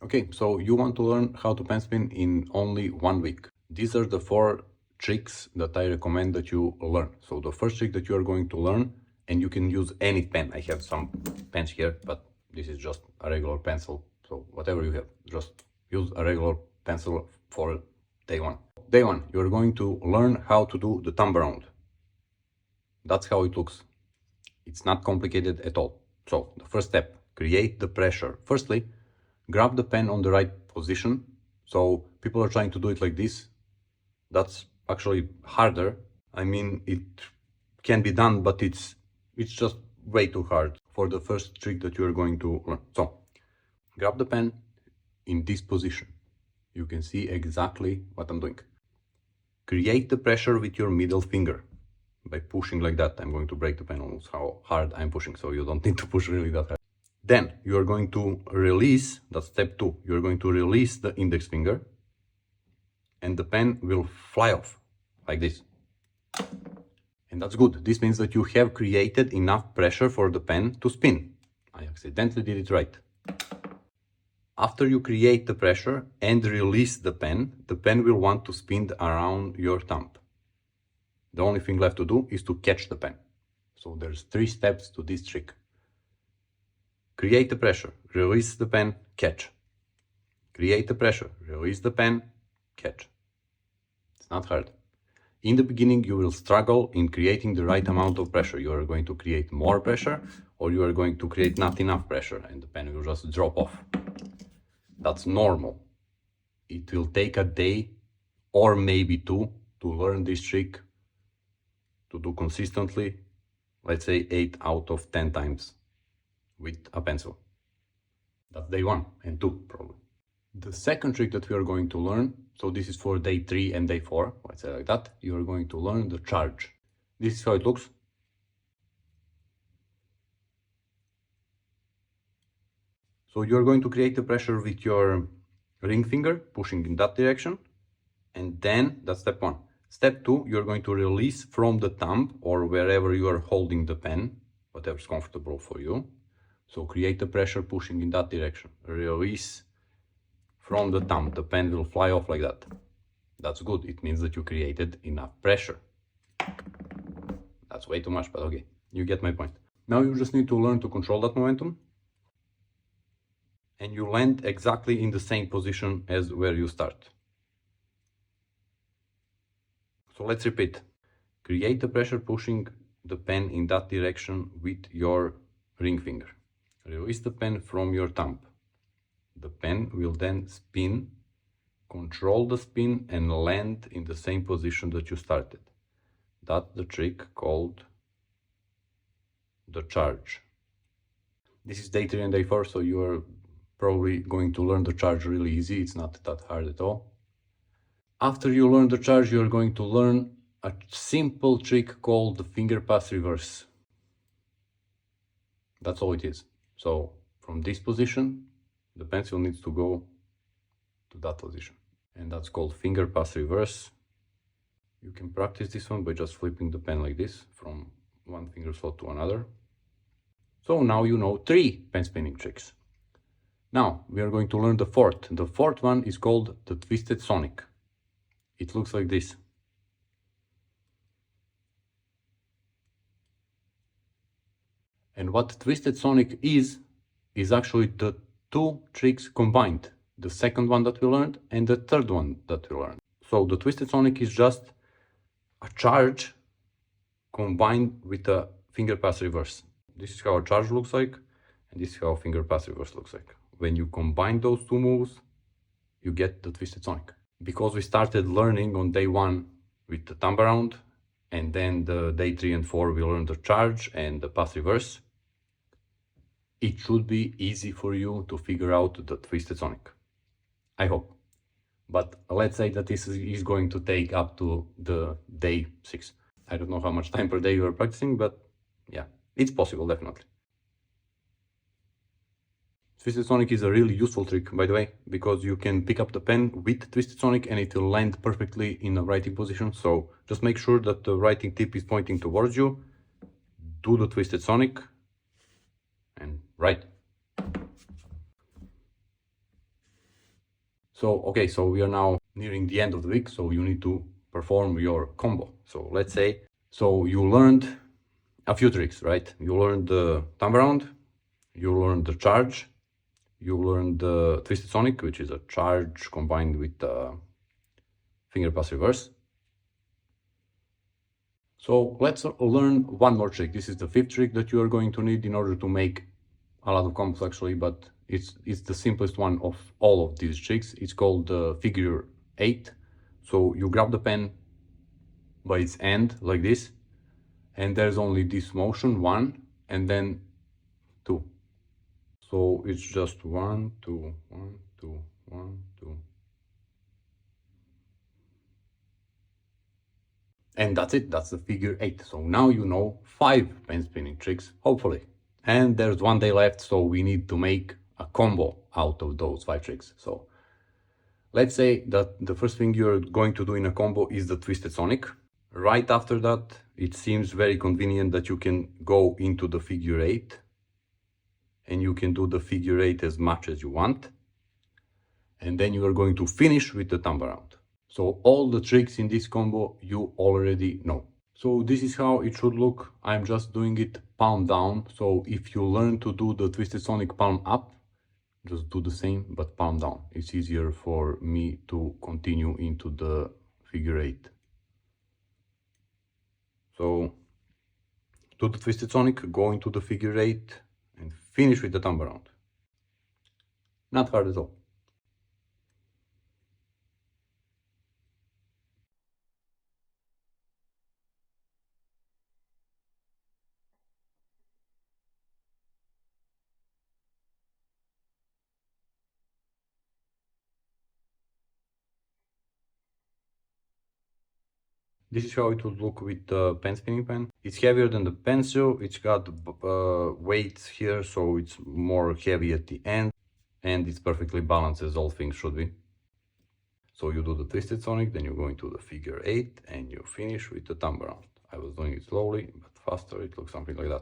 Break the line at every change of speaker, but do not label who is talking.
Okay, so you want to learn how to pen spin in only 1 week. These are the 4 tricks that I recommend that you learn. So the first trick that you are going to learn, and you can use any pen. I have some pens here, but this is just a regular pencil. So whatever you have, just use a regular pencil for day 1. Day 1, you are going to learn how to do the thumb around. That's how it looks. It's not complicated at all. So the first step, create the pressure. Firstly, grab the pen on the right position. So people are trying to do it like this. That's actually harder. I mean, it can be done, but it's just way too hard for the first trick that you are going to learn. So grab the pen in this position. You can see exactly what I'm doing. Create the pressure with your middle finger by pushing like that. I'm going to break the pen almost how hard I'm pushing, so you don't need to push really that hard. Then you are going to release, that's step 2, you're going to release the index finger and the pen will fly off like this. And that's good. This means that you have created enough pressure for the pen to spin. I accidentally did it right. After you create the pressure and release the pen will want to spin around your thumb. The only thing left to do is to catch the pen. So there's 3 steps to this trick. Create the pressure, release the pen, catch. Create the pressure, release the pen, catch. It's not hard. In the beginning, you will struggle in creating the right amount of pressure. You are going to create more pressure, or you are going to create not enough pressure and the pen will just drop off. That's normal. It will take a day or maybe 2 to learn this trick, to do consistently, let's say 8 out of 10 times with a pencil. That's day 1 and 2 probably. The second trick that we are going to learn, so this is for day 3 and day 4, let's say like that, you are going to learn the charge. This is how it looks. So you are going to create the pressure with your ring finger, pushing in that direction, and then that's step 1. Step 2, you're going to release from the thumb or wherever you are holding the pen, whatever's comfortable for you. So create the pressure pushing in that direction. Release from the thumb, the pen will fly off like that. That's good, it means that you created enough pressure. That's way too much, but okay, you get my point. Now you just need to learn to control that momentum. And you land exactly in the same position as where you start. So let's repeat. Create the pressure pushing the pen in that direction with your ring finger. Release the pen from your thumb. The pen will then spin, control the spin and land in the same position that you started. That's the trick called the charge. This is day 3 and day 4, so you are probably going to learn the charge really easy. It's not that hard at all. After you learn the charge, you are going to learn a simple trick called the finger pass reverse. That's all it is. So from this position, the pencil needs to go to that position. And that's called finger pass reverse. You can practice this one by just flipping the pen like this from one finger slot to another. So now you know 3 pen spinning tricks. Now we are going to learn the 4th. The 4th one is called the twisted sonic. It looks like this. And what twisted sonic is actually the 2 tricks combined. The second one that we learned and the third one that we learned. So the twisted sonic is just a charge combined with a finger pass reverse. This is how a charge looks like, and this is how a finger pass reverse looks like. When you combine those 2 moves, you get the twisted sonic. Because we started learning on day 1 with the thumb around, and then the day 3 and 4 we learned the charge and the pass reverse, it should be easy for you to figure out the twisted sonic. I hope. But let's say that this is going to take up to the day 6. I don't know how much time per day you are practicing, but yeah, it's possible, definitely. Twisted sonic is a really useful trick, by the way, because you can pick up the pen with twisted sonic and it will land perfectly in a writing position. So just make sure that the writing tip is pointing towards you. Do the twisted sonic and write. So, okay, so we are now nearing the end of the week, so you need to perform your combo. So let's say, so you learned a few tricks, right? You learned the thumb around, you learned the charge, you learned the twisted sonic, which is a charge combined with finger pass reverse. So let's learn one more trick. This is the fifth trick that you are going to need in order to make a lot of combos actually, but it's the simplest one of all of these tricks. It's called figure 8. So you grab the pen by its end like this, and there's only this motion, 1, and then 2. So it's just 1, 2, 1, 2, 1, 2. And that's it, that's the figure 8. So now you know 5 pen spinning tricks, hopefully. And there's one day left, so we need to make a combo out of those 5 tricks. So let's say that the first thing you're going to do in a combo is the twisted sonic. Right after that, it seems very convenient that you can go into the figure 8 and you can do the figure 8 as much as you want. And then you are going to finish with the thumb around. So all the tricks in this combo you already know. So this is how it should look. I'm just doing it palm down. So if you learn to do the twisted sonic palm up, just do the same, but palm down. It's easier for me to continue into the figure 8. So do the twisted sonic, go into the figure 8 and finish with the thumb around. Not hard at all. This is how it would look with the pen spinning pen. It's heavier than the pencil, it's got weights here, so it's more heavy at the end, and it's perfectly balanced as all things should be. So you do the twisted sonic, then you go into the figure 8, and you finish with the thumb around. I was doing it slowly, but faster, it looks something like that.